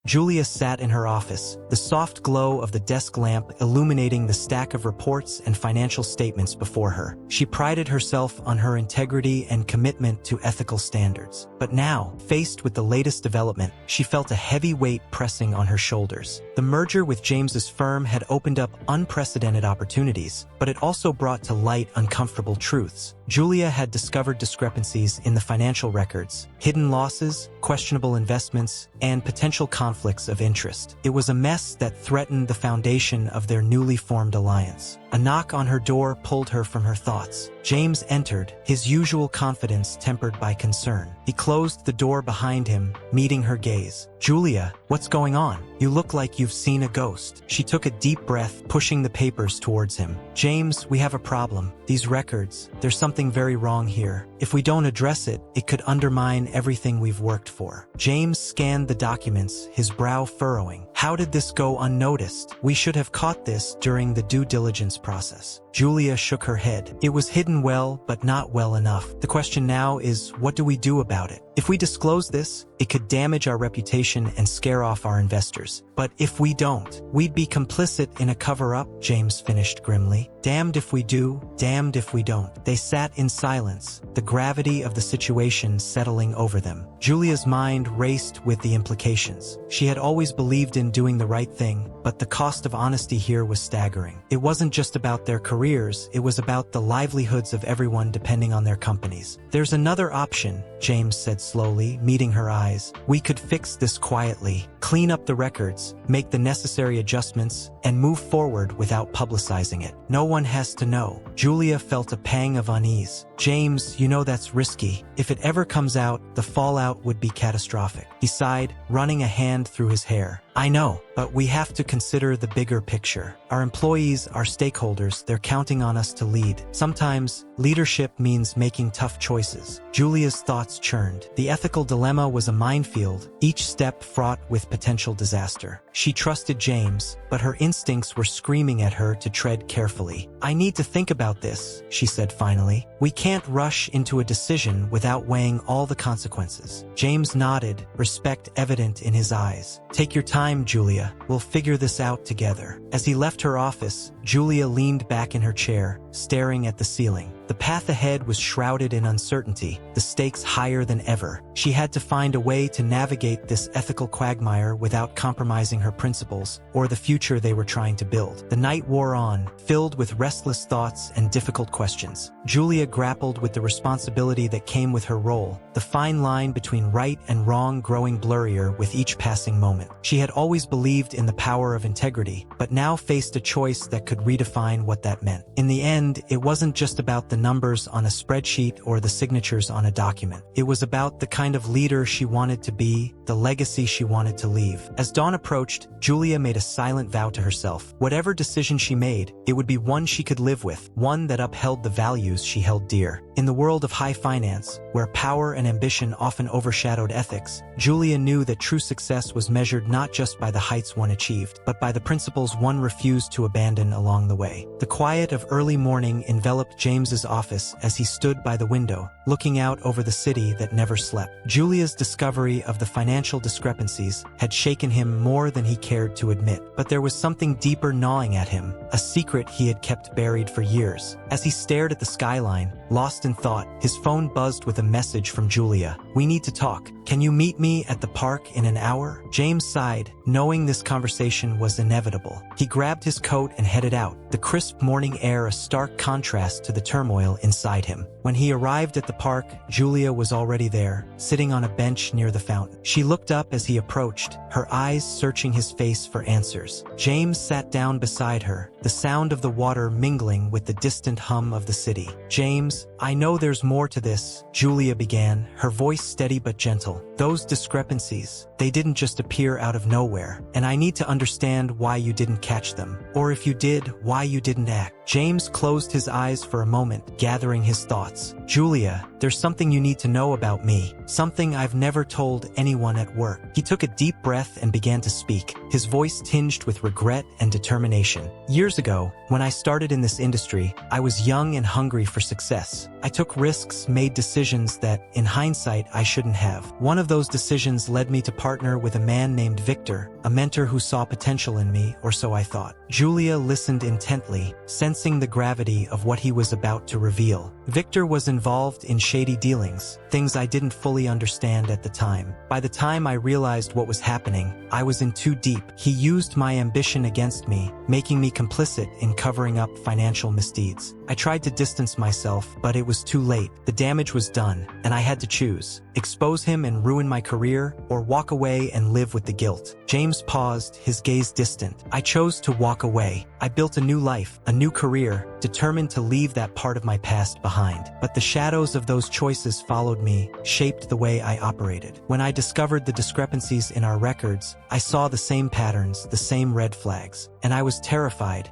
Julia sat in her office, the soft glow of the desk lamp illuminating the stack of reports and financial statements before her. She prided herself on her integrity and commitment to ethical standards. But now, faced with the latest development, she felt a heavy weight pressing on her shoulders. The merger with James's firm had opened up unprecedented opportunities, but it also brought to light uncomfortable truths. Julia had discovered discrepancies in the financial records, hidden losses, questionable investments, and potential conflicts of interest. It was a mess that threatened the foundation of their newly formed alliance. A knock on her door pulled her from her thoughts. James entered, his usual confidence tempered by concern. He closed the door behind him, meeting her gaze. "Julia, what's going on? You look like you've seen a ghost." She took a deep breath, pushing the papers towards him. "James, we have a problem. These records, there's something very wrong here. If we don't address it, it could undermine everything we've worked for." James scanned the documents, his brow furrowing. "How did this go unnoticed? We should have caught this during the due diligence process." Julia shook her head. "It was hidden well, but not well enough. The question now is, what do we do about it? If we disclose this, it could damage our reputation and scare off our investors. But if we don't, we'd be complicit in a cover-up," James finished grimly. "Damned if we do, damned if we don't." They sat in silence, the gravity of the situation settling over them. Julia's mind raced with the implications. She had always believed in doing the right thing, but the cost of honesty here was staggering. It wasn't just about their careers, it was about the livelihoods of everyone depending on their companies. "There's another option," James said slowly, meeting her eyes. "We could fix this quietly, clean up the records, make the necessary adjustments, and move forward without publicizing it. No one has to know." Julia felt a pang of unease. "James, you know that's risky. If it ever comes out, the fallout would be catastrophic." He sighed, running a hand through his hair. "I know, but we have to consider the bigger picture. Our employees, our stakeholders, they're counting on us to lead. Sometimes, leadership means making tough choices." Julia's thoughts churned. The ethical dilemma was a minefield, each step fraught with potential disaster. She trusted James, but her instincts were screaming at her to tread carefully. "I need to think about this," she said finally. "We can't rush into a decision without weighing all the consequences." James nodded, respect evident in his eyes. "Take your time, Julia. We'll figure this out together." As he left her office, Julia leaned back in her chair, staring at the ceiling. The path ahead was shrouded in uncertainty, the stakes higher than ever. She had to find a way to navigate this ethical quagmire without compromising her principles or the future they were trying to build. The night wore on, filled with restless thoughts and difficult questions. Julia grappled with the responsibility that came with her role, the fine line between right and wrong growing blurrier with each passing moment. She had always believed in the power of integrity, but now faced a choice that could redefine what that meant. In the end, it wasn't just about the numbers on a spreadsheet or the signatures on a document. It was about the kind of leader she wanted to be, the legacy she wanted to leave. As dawn approached, Julia made a silent vow to herself. Whatever decision she made, it would be one she could live with, one that upheld the values she held dear. In the world of high finance, where power and ambition often overshadowed ethics, Julia knew that true success was measured not just by the heights one achieved, but by the principles one refused to abandon along the way. The quiet of early morning enveloped James's office as he stood by the window, looking out over the city that never slept. Julia's discovery of the financial discrepancies had shaken him more than he cared to admit, but there was something deeper gnawing at him, a secret he had kept buried for years. As he stared at the skyline, lost in thought, his phone buzzed with a message from Julia. "We need to talk. Can you meet me at the park in an hour?" James sighed, knowing this conversation was inevitable. He grabbed his coat and headed out, the crisp morning air a stark contrast to the turmoil inside him. When he arrived at the park, Julia was already there, sitting on a bench near the fountain. She looked up as he approached, her eyes searching his face for answers. James sat down beside her, the sound of the water mingling with the distant hum of the city. "James, I know there's more to this," Julia began, her voice steady but gentle. "Those discrepancies, they didn't just appear out of nowhere, and I need to understand why you didn't catch them, or if you did, why you didn't act." James closed his eyes for a moment, gathering his thoughts. Julia, there's something you need to know about me. Something I've never told anyone at work. He took a deep breath and began to speak, his voice tinged with regret and determination. Years ago, when I started in this industry, I was young and hungry for success. I took risks, made decisions that, in hindsight, I shouldn't have. One of those decisions led me to partner with a man named Victor, a mentor who saw potential in me, or so I thought. Julia listened intently, sensing the gravity of what he was about to reveal. Victor was involved in shady dealings, things I didn't fully understand at the time. By the time I realized what was happening, I was in too deep. He used my ambition against me, making me complicit in covering up financial misdeeds. I tried to distance myself, but it was too late. The damage was done, and I had to choose: expose him and ruin my career, or walk away and live with the guilt. James paused, his gaze distant. I chose to walk away. I built a new life, a new career, determined to leave that part of my past behind. But the shadows of those choices followed me, shaped the way I operated. When I discovered the discrepancies in our records, I saw the same patterns, the same red flags. And I was terrified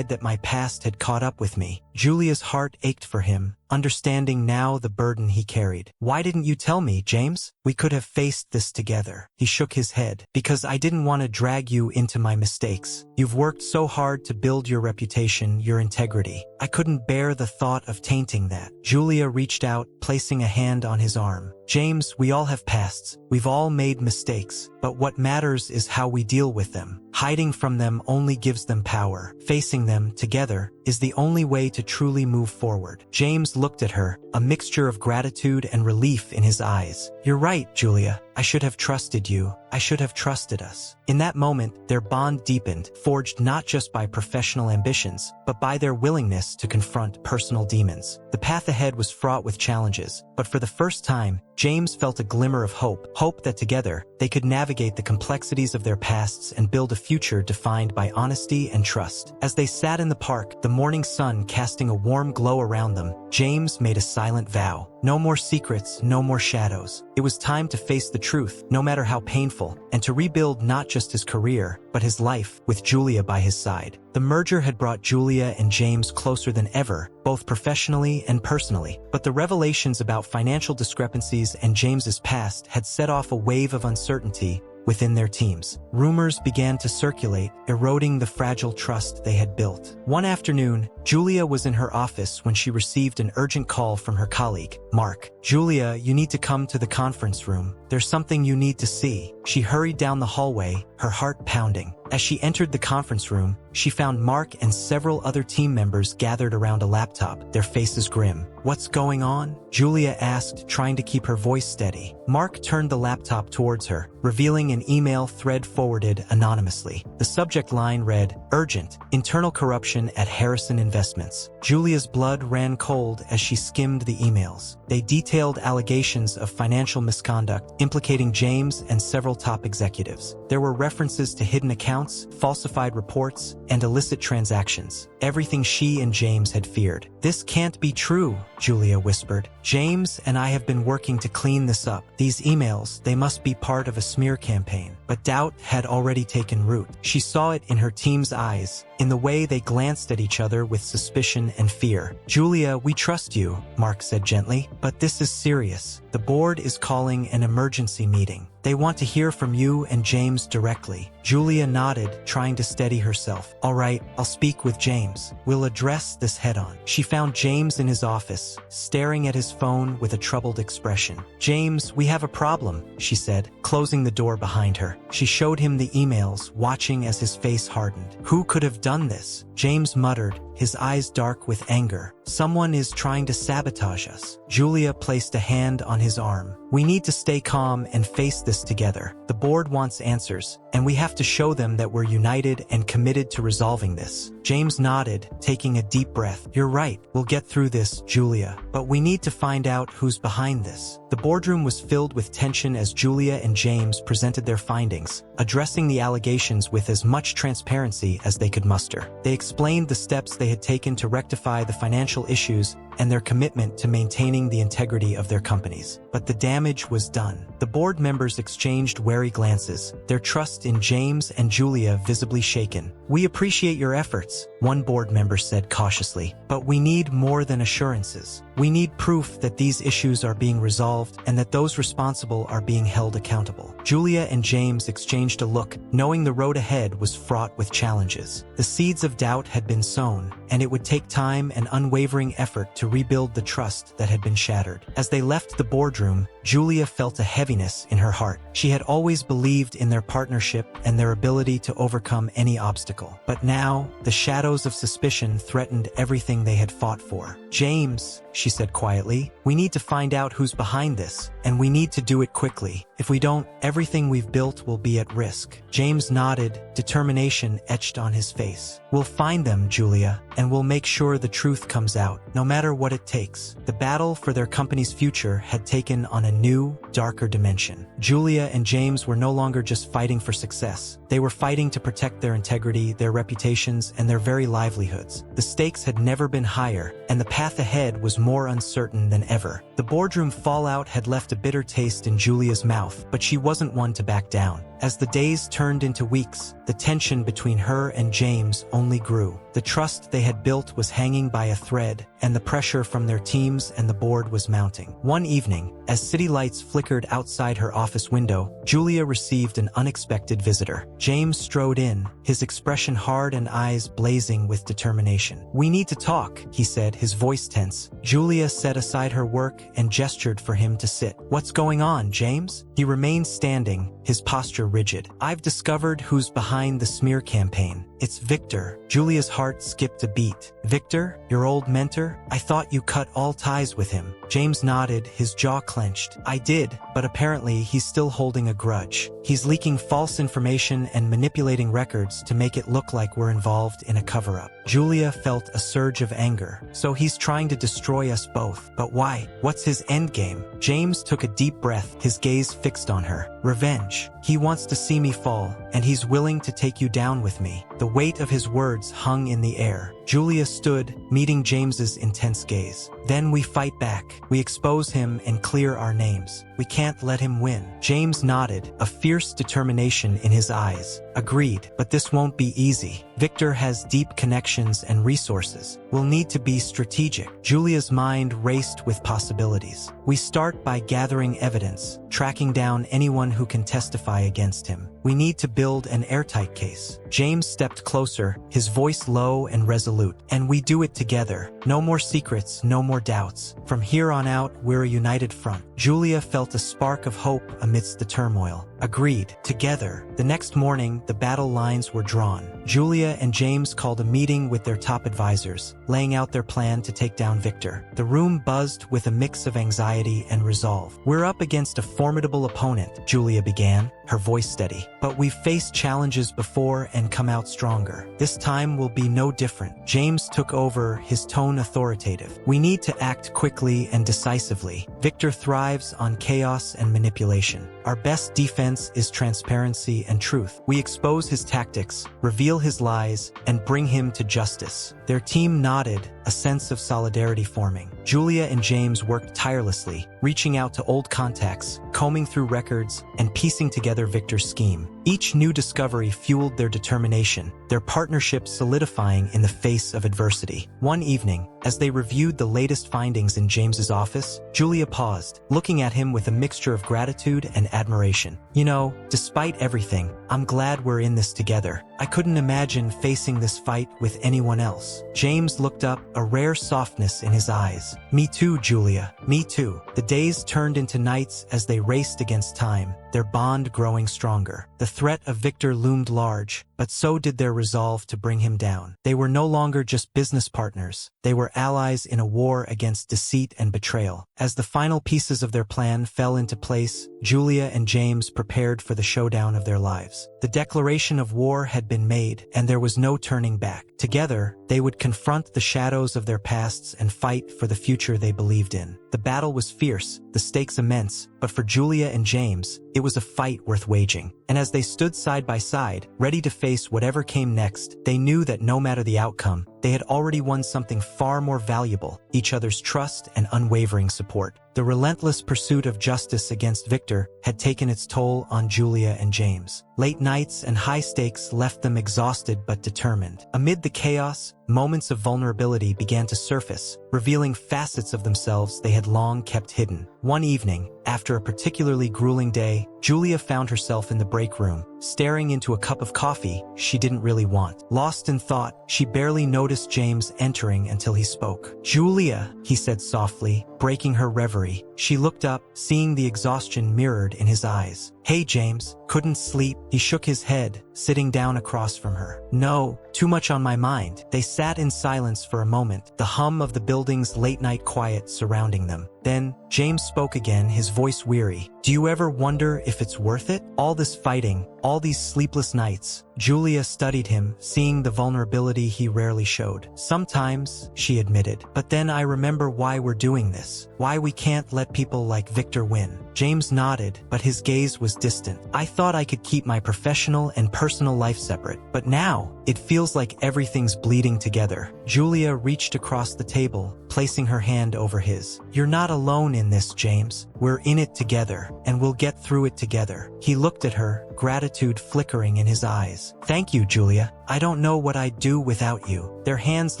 that my past had caught up with me. Julia's heart ached for him, understanding now the burden he carried. "Why didn't you tell me, James? We could have faced this together." He shook his head. "Because I didn't want to drag you into my mistakes. You've worked so hard to build your reputation, your integrity. I couldn't bear the thought of tainting that." Julia reached out, placing a hand on his arm. "James, we all have pasts. We've all made mistakes. But what matters is how we deal with them. Hiding from them only gives them power. Facing them, together, is the only way to truly move forward." James looked at her, a mixture of gratitude and relief in his eyes. "You're right, Julia. I should have trusted you. I should have trusted us." In that moment, their bond deepened, forged not just by professional ambitions, but by their willingness to confront personal demons. The path ahead was fraught with challenges, but for the first time, James felt a glimmer of hope that together, they could navigate the complexities of their pasts and build a future defined by honesty and trust. As they sat in the park, the morning sun casting a warm glow around them, James made a silent vow. No more secrets, no more shadows. It was time to face the truth, no matter how painful, and to rebuild not just his career, but his life, with Julia by his side. The merger had brought Julia and James closer than ever, both professionally and personally. But the revelations about financial discrepancies and James's past had set off a wave of uncertainty within their teams. Rumors began to circulate, eroding the fragile trust they had built. One afternoon, Julia was in her office when she received an urgent call from her colleague, Mark. "Julia, you need to come to the conference room. There's something you need to see." She hurried down the hallway, her heart pounding. As she entered the conference room, she found Mark and several other team members gathered around a laptop, their faces grim. "What's going on?" Julia asked, trying to keep her voice steady. Mark turned the laptop towards her, revealing an email thread forwarded anonymously. The subject line read, "Urgent, internal corruption at Harrison Investments." Julia's blood ran cold as she skimmed the emails. They detailed allegations of financial misconduct implicating James and several top executives. There were references to hidden accounts, falsified reports, and illicit transactions. Everything she and James had feared. "This can't be true," Julia whispered. "James and I have been working to clean this up. These emails, they must be part of a smear campaign." But doubt had already taken root. She saw it in her team's eyes, in the way they glanced at each other with suspicion and fear. "Julia, we trust you," Mark said gently, "but this is serious. The board is calling an emergency meeting. They want to hear from you and James directly." Julia nodded, trying to steady herself. "All right, I'll speak with James. We'll address this head-on." She found James in his office, staring at his phone with a troubled expression. "James, we have a problem," she said, closing the door behind her. She showed him the emails, watching as his face hardened. "Who could have done this?" James muttered, his eyes dark with anger. "Someone is trying to sabotage us." Julia placed a hand on his arm. "We need to stay calm and face this together. The board wants answers, and we have to show them that we're united and committed to resolving this." James nodded, taking a deep breath. "You're right. We'll get through this, Julia. But we need to find out who's behind this." The boardroom was filled with tension as Julia and James presented their findings, addressing the allegations with as much transparency as they could muster. They explained the steps they had taken to rectify the financial issues and their commitment to maintaining the integrity of their companies. But the damage was done. The board members exchanged wary glances, their trust in James and Julia visibly shaken. "We appreciate your efforts," one board member said cautiously. But we need more than assurances. We need proof that these issues are being resolved and that those responsible are being held accountable. Julia and James exchanged a look, knowing the road ahead was fraught with challenges. The seeds of doubt had been sown, and it would take time and unwavering effort to rebuild the trust that had been shattered. As they left the boardroom, Julia felt a heaviness in her heart. She had always believed in their partnership and their ability to overcome any obstacle. But now, the shadows of suspicion threatened everything they had fought for. "James," she said quietly, "we need to find out who's behind this, and we need to do it quickly. If we don't, everything we've built will be at risk." James nodded, determination etched on his face. "We'll find them, Julia, and we'll make sure the truth comes out, no matter what it takes." The battle for their company's future had taken on a new, darker dimension. Julia and James were no longer just fighting for success. They were fighting to protect their integrity, their reputations, and their very livelihoods. The stakes had never been higher, and the path ahead was more uncertain than ever. The boardroom fallout had left a bitter taste in Julia's mouth, but she wasn't one to back down. As the days turned into weeks, the tension between her and James only grew. The trust they had built was hanging by a thread, and the pressure from their teams and the board was mounting. One evening, as city lights flickered outside her office window, Julia received an unexpected visitor. James strode in, his expression hard and eyes blazing with determination. "We need to talk," he said, his voice tense. Julia set aside her work and gestured for him to sit. "What's going on, James?" He remained standing, his posture rigid. "I've discovered who's behind the smear campaign. It's Victor." Julia's heart skipped a beat. "Victor? Your old mentor? I thought you cut all ties with him." James nodded, his jaw clenched. "I did, but apparently he's still holding a grudge. He's leaking false information and manipulating records to make it look like we're involved in a cover-up." Julia felt a surge of anger. "So he's trying to destroy us both. But why? What's his endgame?" James took a deep breath, his gaze fixed on her. "Revenge. He wants to see me fall, and he's willing to take you down with me." The weight of his words hung in the air. Julia stood, meeting James's intense gaze. "Then we fight back. We expose him and clear our names. We can't let him win." James nodded, a fierce determination in his eyes. "Agreed, but this won't be easy. Victor has deep connections and resources. We'll need to be strategic." Julia's mind raced with possibilities. "We start by gathering evidence, tracking down anyone who can testify against him. We need to build an airtight case." James stepped closer, his voice low and resolute. "And we do it together. No more secrets, no more doubts. From here on out, we're a united front." Julia felt a spark of hope amidst the turmoil. "Agreed. Together." The next morning, the battle lines were drawn. Julia and James called a meeting with their top advisors, laying out their plan to take down Victor. The room buzzed with a mix of anxiety and resolve. "We're up against a formidable opponent," Julia began, her voice steady. "But we've faced challenges before and come out stronger. This time will be no different." James took over, his tone authoritative. "We need to act quickly and decisively. Victor thrives on chaos and manipulation. Our best defense is transparency and truth. We expose his tactics, reveal his lies, and bring him to justice." Their team nodded, a sense of solidarity forming. Julia and James worked tirelessly, reaching out to old contacts, combing through records, and piecing together Victor's scheme. Each new discovery fueled their determination, their partnership solidifying in the face of adversity. One evening, as they reviewed the latest findings in James's office, Julia paused, looking at him with a mixture of gratitude and admiration. "You know, despite everything, I'm glad we're in this together. I couldn't imagine facing this fight with anyone else." James looked up, a rare softness in his eyes. "Me too, Julia. Me too." The days turned into nights as they raced against time, their bond growing stronger. The threat of Victor loomed large, but so did their resolve to bring him down. They were no longer just business partners. They were allies in a war against deceit and betrayal. As the final pieces of their plan fell into place, Julia and James prepared for the showdown of their lives. The declaration of war had been made, and there was no turning back. Together, they would confront the shadows of their pasts and fight for the future they believed in. The battle was fierce, the stakes immense, but for Julia and James, it was a fight worth waging. and as they stood side by side, ready to face whatever came next, they knew that no matter the outcome, they had already won something far more valuable: each other's trust and unwavering support. The relentless pursuit of justice against Victor had taken its toll on Julia and James. Late nights and high stakes left them exhausted but determined. Amid the chaos, moments of vulnerability began to surface, revealing facets of themselves they had long kept hidden. One evening, after a particularly grueling day, Julia found herself in the break room, staring into a cup of coffee she didn't really want. Lost in thought, she barely noticed James entering until he spoke. "Julia," he said softly, breaking her reverie. She looked up, seeing the exhaustion mirrored in his eyes. "Hey, James, couldn't sleep?" He shook his head, sitting down across from her. "No, too much on my mind." They sat in silence for a moment, the hum of the building's late-night quiet surrounding them. Then, James spoke again, his voice weary. "Do you ever wonder if it's worth it? All this fighting, all these sleepless nights." Julia studied him, seeing the vulnerability he rarely showed. "Sometimes," she admitted, "but then I remember why we're doing this. Why we can't let people like Victor win." James nodded, but his gaze was distant. "I thought I could keep my professional and personal life separate, but now, it feels like everything's bleeding together." Julia reached across the table, placing her hand over his. "You're not alone in this, James. We're in it together, and we'll get through it together." He looked at her, gratitude flickering in his eyes. "Thank you, Julia. I don't know what I'd do without you." Their hands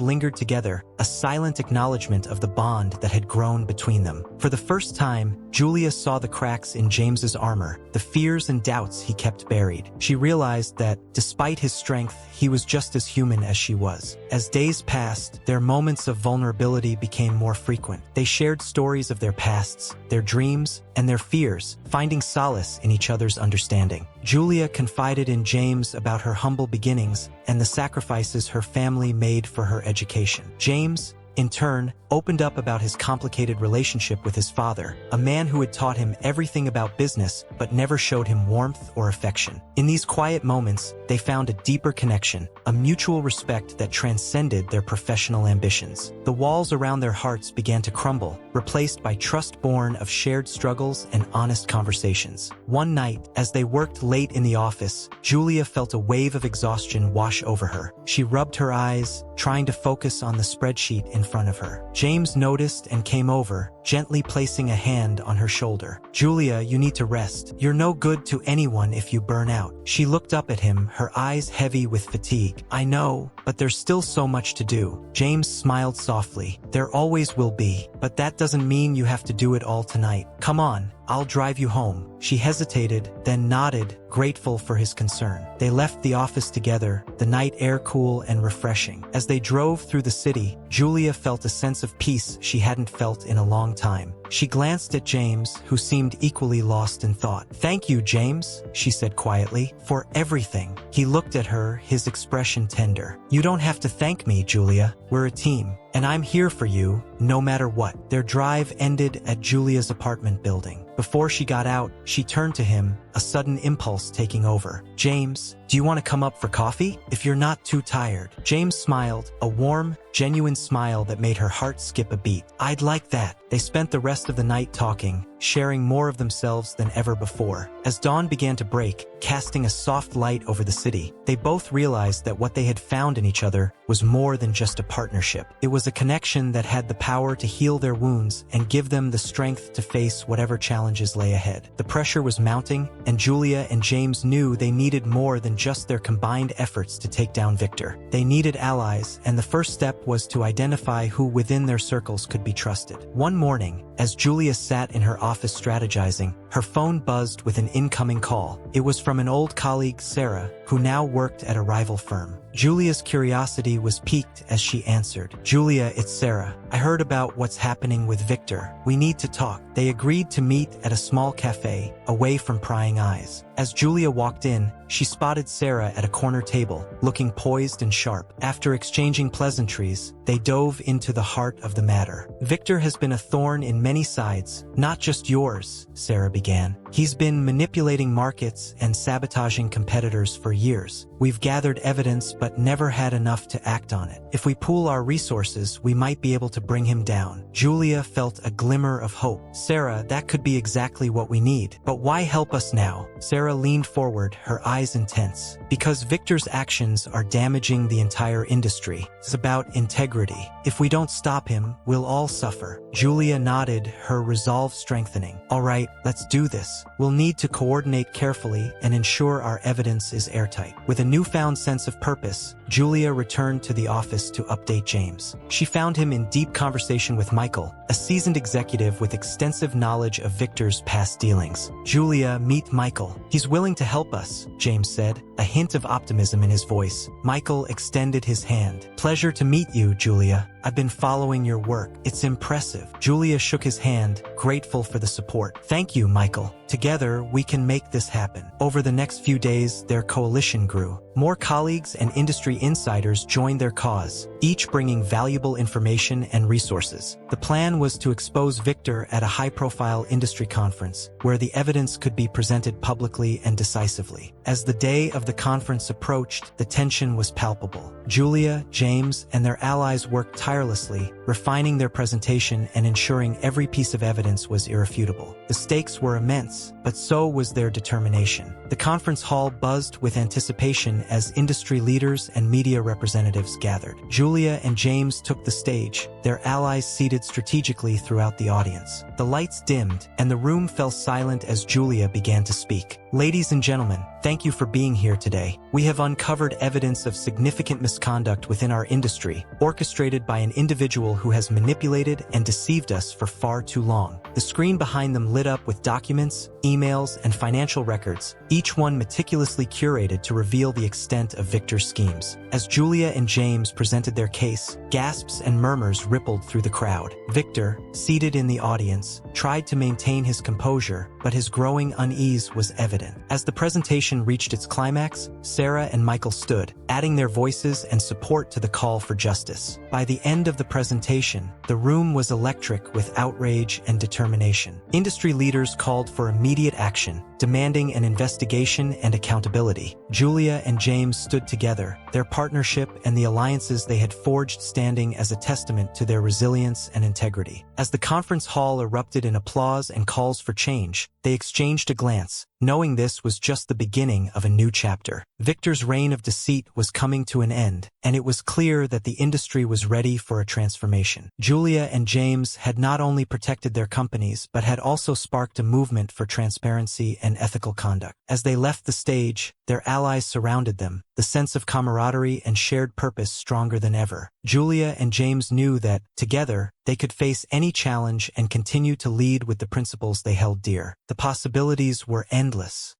lingered together, a silent acknowledgement of the bond that had grown between them. For the first time, Julia saw the cracks in James's armor, the fears and doubts he kept buried. She realized that, despite his strength, he was just as human as she was. As days passed, their moments of vulnerability became more frequent. They shared stories of their pasts, their dreams, and their fears, finding solace in each other's understanding. Julia confided in James about her humble beginnings and the sacrifices her family made for her education. James, in turn, opened up about his complicated relationship with his father, a man who had taught him everything about business but never showed him warmth or affection. In these quiet moments, they found a deeper connection, a mutual respect that transcended their professional ambitions. The walls around their hearts began to crumble, replaced by trust born of shared struggles and honest conversations. One night, as they worked late in the office, Julia felt a wave of exhaustion wash over her. She rubbed her eyes, trying to focus on the spreadsheet in front of her. James noticed and came over, gently placing a hand on her shoulder. "Julia, you need to rest. You're no good to anyone if you burn out." She looked up at him, her eyes heavy with fatigue. "I know, but there's still so much to do." James smiled softly. "There always will be, but that doesn't mean you have to do it all tonight. Come on, I'll drive you home." She hesitated, then nodded, grateful for his concern. They left the office together, the night air cool and refreshing. As they drove through the city, Julia felt a sense of peace she hadn't felt in a long time. She glanced at James, who seemed equally lost in thought. "Thank you, James," she said quietly, "for everything." He looked at her, his expression tender. "You don't have to thank me, Julia. We're a team, and I'm here for you, no matter what." Their drive ended at Julia's apartment building. Before she got out, she turned to him, a sudden impulse taking over. "James, do you want to come up for coffee? If you're not too tired." James smiled, a warm, genuine smile that made her heart skip a beat. "I'd like that." They spent the rest of the night talking, sharing more of themselves than ever before. As dawn began to break, casting a soft light over the city, they both realized that what they had found in each other was more than just a partnership. It was a connection that had the power to heal their wounds and give them the strength to face whatever challenges lay ahead. The pressure was mounting, and Julia and James knew they needed more than just their combined efforts to take down Victor. They needed allies, and the first step was to identify who within their circles could be trusted. One morning, as Julia sat in her office strategizing, her phone buzzed with an incoming call. It was from an old colleague, Sarah, who now worked at a rival firm. Julia's curiosity was piqued as she answered. "Julia, it's Sarah. I heard about what's happening with Victor. We need to talk." They agreed to meet at a small cafe, away from prying eyes. As Julia walked in, she spotted Sarah at a corner table, looking poised and sharp. After exchanging pleasantries, they dove into the heart of the matter. "Victor has been a thorn in many sides, not just yours," Sarah began. He's been manipulating markets and sabotaging competitors for years. We've gathered evidence but never had enough to act on it. If we pool our resources, we might be able to bring him down. Julia felt a glimmer of hope. Sarah, that could be exactly what we need. But why help us now? Sarah leaned forward, her eyes intense. Because Victor's actions are damaging the entire industry. It's about integrity. If we don't stop him, we'll all suffer. Julia nodded, her resolve strengthening. All right, let's do this. We'll need to coordinate carefully and ensure our evidence is airtight. With a newfound sense of purpose, Julia returned to the office to update James. She found him in deep conversation with Michael, a seasoned executive with extensive knowledge of Victor's past dealings. Julia, meet Michael. He's willing to help us, James said, a hint of optimism in his voice. Michael extended his hand. Pleasure to meet you, Julia. I've been following your work. It's impressive. Julia shook his hand, grateful for the support. Thank you, Michael. Together, we can make this happen. Over the next few days, their coalition grew. More colleagues and industry insiders joined their cause, each bringing valuable information and resources. The plan was to expose Victor at a high-profile industry conference, where the evidence could be presented publicly and decisively. As the day of the conference approached, the tension was palpable. Julia, James, and their allies worked tirelessly, refining their presentation and ensuring every piece of evidence was irrefutable. The stakes were immense, but so was their determination. The conference hall buzzed with anticipation as industry leaders and media representatives gathered. Julia and James took the stage, their allies seated strategically throughout the audience. The lights dimmed, and the room fell silent as Julia began to speak. Ladies and gentlemen, thank you for being here today. We have uncovered evidence of significant misconduct within our industry, orchestrated by an individual who has manipulated and deceived us for far too long. The screen behind them lit up with documents, emails, and financial records, each one meticulously curated to reveal the extent of Victor's schemes. As Julia and James presented their case, gasps and murmurs rippled through the crowd. Victor, seated in the audience, tried to maintain his composure, but his growing unease was evident. As the presentation reached its climax, Sarah and Michael stood, adding their voices and support to the call for justice. By the end of the presentation, the room was electric with outrage and determination. Industry leaders called for immediate action, demanding an investigation and accountability. Julia and James stood together, their partnership and the alliances they had forged standing as a testament to their resilience and integrity. As the conference hall erupted in applause and calls for change, they exchanged a glance, knowing this was just the beginning of a new chapter. Victor's reign of deceit was coming to an end, and it was clear that the industry was ready for a transformation. Julia and James had not only protected their companies, but had also sparked a movement for transparency and ethical conduct. As they left the stage, their allies surrounded them, the sense of camaraderie and shared purpose stronger than ever. Julia and James knew that, together, they could face any challenge and continue to lead with the principles they held dear. The possibilities were endless.